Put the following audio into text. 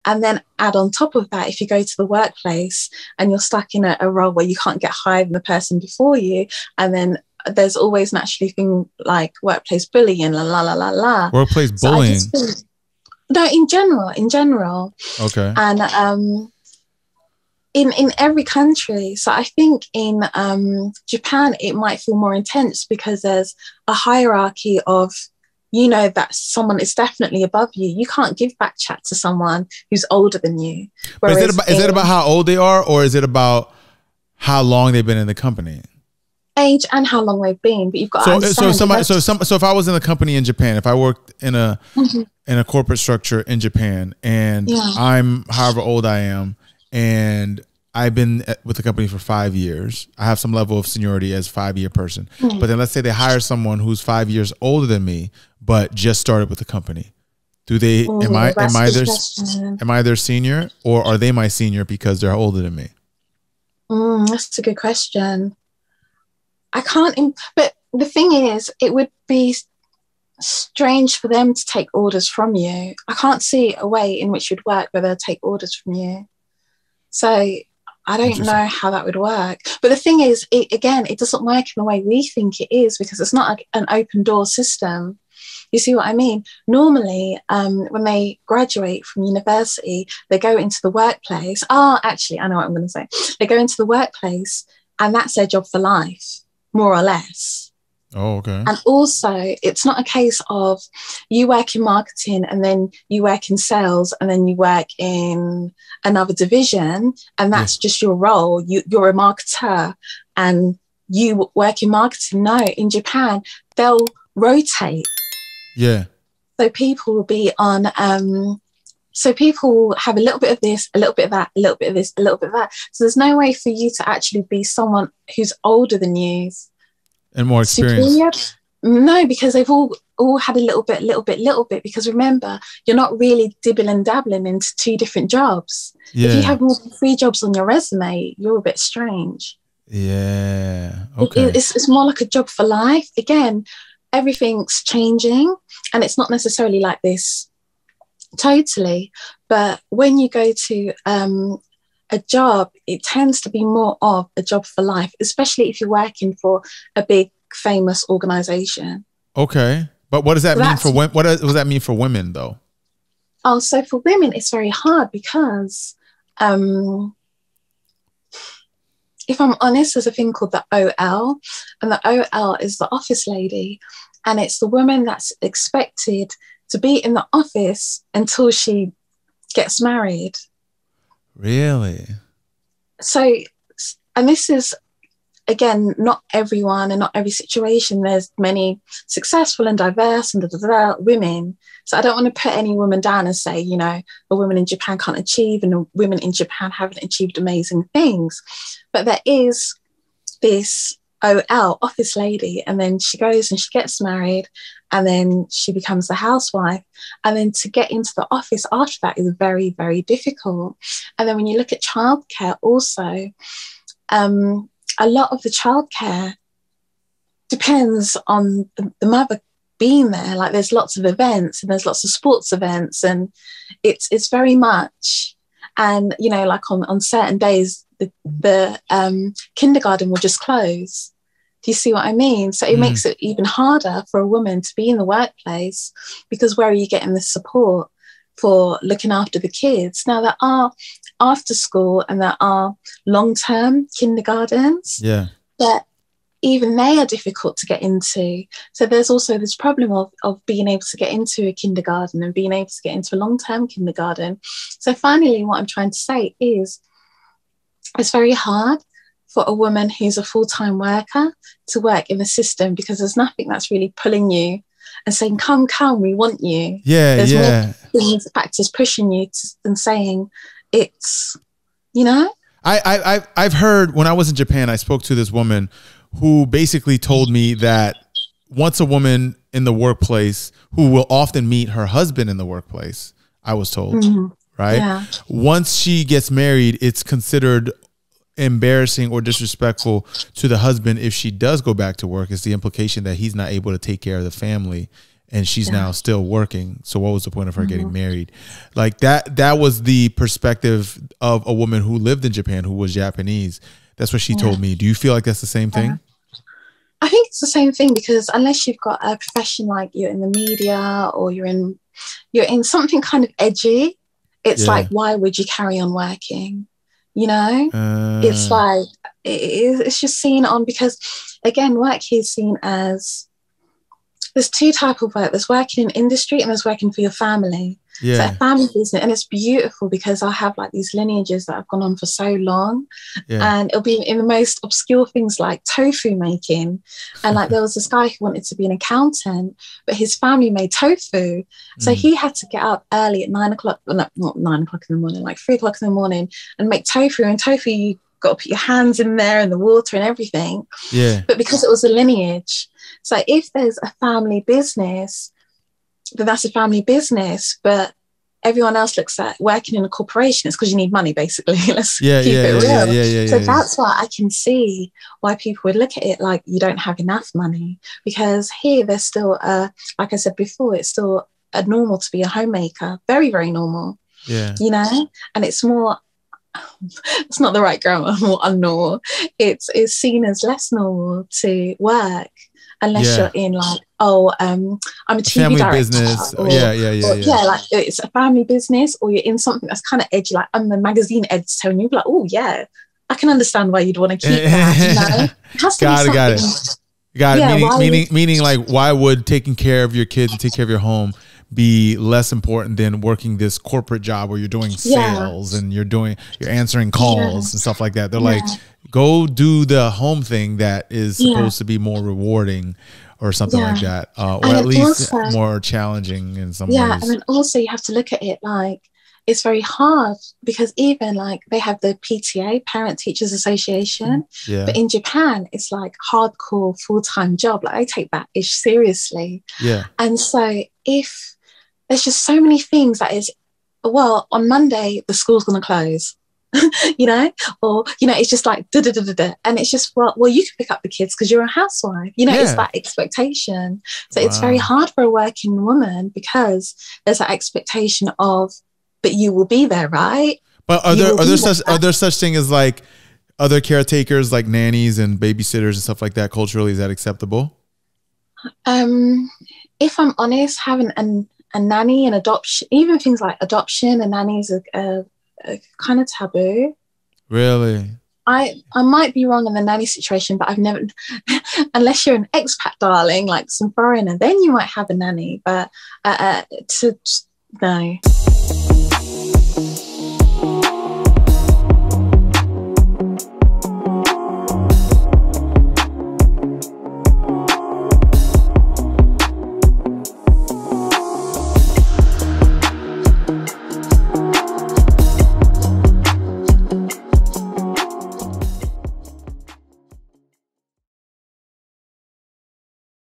And then add on top of that, if you go to the workplace and you're stuck in a role where you can't get higher than the person before you, and then there's always naturally things like workplace bullying, la la la la la. Workplace bullying. No, in general. Okay. And in every country. So I think in Japan it might feel more intense because there's a hierarchy of, you know, that someone is definitely above you. You can't give back chat to someone who's older than you. But is it about how old they are, or is it about how long they've been in the company? Age and how long they've been. But you've got to understand. So if I was in a company in Japan, if I worked in a corporate structure in Japan, and I'm however old I am, and I've been with the company for 5 years. I have some level of seniority as a 5-year person. But then let's say they hire someone who's 5 years older than me, but just started with the company. Do they? Am I their senior, or are they my senior because they're older than me? That's a good question. I can't. But the thing is, it would be strange for them to take orders from you. I can't see a way in which you'd work where they'll take orders from you. So I don't know how that would work. But the thing is, it doesn't work in the way we think it is, because it's not an open door system. You see what I mean? Normally, when they graduate from university, they go into the workplace. Oh, actually, I know what I'm going to say. They go into the workplace and that's their job for life, more or less. Oh, okay. And also, it's not a case of you work in marketing and then you work in sales and then you work in another division and that's just your role. You're a marketer and you work in marketing. No, in Japan, they'll rotate. Yeah. So people will be on, so people have a little bit of this, a little bit of that, a little bit of this, a little bit of that. So there's no way for you to actually be someone who's older than you. And more experience. No, because they've all had a little bit, because remember, you're not really dibbling and dabbling into 2 different jobs. Yeah. If you have more than 3 jobs on your resume, you're a bit strange. Yeah. Okay. It's more like a job for life. Again, everything's changing and it's not necessarily like this totally. But when you go to a job, it tends to be more of a job for life, especially if you're working for a big famous organization. Okay. But what does that mean for women? What does that mean for women though? Oh, so for women, it's very hard because if I'm honest, there's a thing called the OL, and the OL is the office lady, and it's the woman that's expected to be in the office until she gets married. Really? So, and this is, again, not everyone and not every situation. There's many successful and diverse and women. So I don't want to put any woman down and say, you know, a woman in Japan can't achieve and women in Japan haven't achieved amazing things. But there is this OL, office lady, and then she goes and she gets married and then she becomes the housewife. And then to get into the office after that is very, very difficult. And then when you look at childcare also, a lot of the childcare depends on the mother being there. Like there's lots of events and there's lots of sports events and it's very much, and you know, like on certain days the kindergarten will just close. Do you see what I mean? So it makes it even harder for a woman to be in the workplace, because where are you getting the support for looking after the kids? Now there are after school and there are long-term kindergartens, but even they are difficult to get into. So there's also this problem of being able to get into a kindergarten and being able to get into a long-term kindergarten. So finally, what I'm trying to say is it's very hard for a woman who's a full-time worker to work in the system, because there's nothing that's really pulling you and saying, come, we want you. There's more factors pushing you and saying it's, you know? I've heard, when I was in Japan, I spoke to this woman who basically told me that once a woman in the workplace, who will often meet her husband in the workplace, I was told, right? Yeah. Once she gets married, it's considered embarrassing or disrespectful to the husband if she does go back to work. It's the implication that he's not able to take care of the family and she's now still working. So what was the point of her getting married? Like that was the perspective of a woman who lived in Japan, who was Japanese. That's what she told me. Do you feel like that's the same thing? I think it's the same thing, because unless you've got a profession, like you're in the media or you're in something kind of edgy, it's like, why would you carry on working? You know, it's like, it's just seen on, because again, work here is seen as, there's two types of work. There's working in industry and there's working for your family. Yeah. So a family business, and it's beautiful because I have like these lineages that have gone on for so long, and it'll be in the most obscure things like tofu making. And like there was this guy who wanted to be an accountant, but his family made tofu, so he had to get up early at 9 o'clock, no, not 9 o'clock in the morning, like 3 o'clock in the morning, and make tofu. And tofu, you got to put your hands in there and the water and everything. Yeah. But because it was a lineage, so if there's a family business, then that's a family business, but everyone else looks at working in a corporation, it's because you need money, basically. Let's keep it real. So that's why I can see why people would look at it like you don't have enough money, because here there's still, like I said before, it's still normal to be a homemaker, very, very normal. Yeah. You know, and it's more, it's not the right grammar, more unnormal. It's seen as less normal to work. Unless you're in like, I'm a TV family director, business. Or, like it's a family business, or you're in something that's kind of edgy, like I'm the magazine editor, and you're like, oh yeah, I can understand why you'd want to keep that. You know? It has to be got it. Meaning like, why would taking care of your kids and take care of your home be less important than working this corporate job where you're doing sales and you're answering calls and stuff like that? They're like, go do the home thing that is supposed to be more rewarding or something like that, or at least also, more challenging in some ways. And then also you have to look at it like, it's very hard, because even like they have the PTA, Parent Teachers Association, but in Japan it's like hardcore full-time job. Like I take that ish seriously. And so if there's just so many things that is, well, on Monday the school's going to close. You know, or, you know, it's just like, and it's just, well, you can pick up the kids because you're a housewife, you know, it's that expectation. So it's very hard for a working woman, because there's that expectation of, but you will be there, right? But are there such thing as like other caretakers, like nannies and babysitters and stuff like that? Culturally, is that acceptable? If I'm honest, having a nanny and adoption, even things like adoption and nannies are kind of taboo. Really? I might be wrong in the nanny situation, but I've never, unless you're an expat darling, like some foreigner, then you might have a nanny, but no.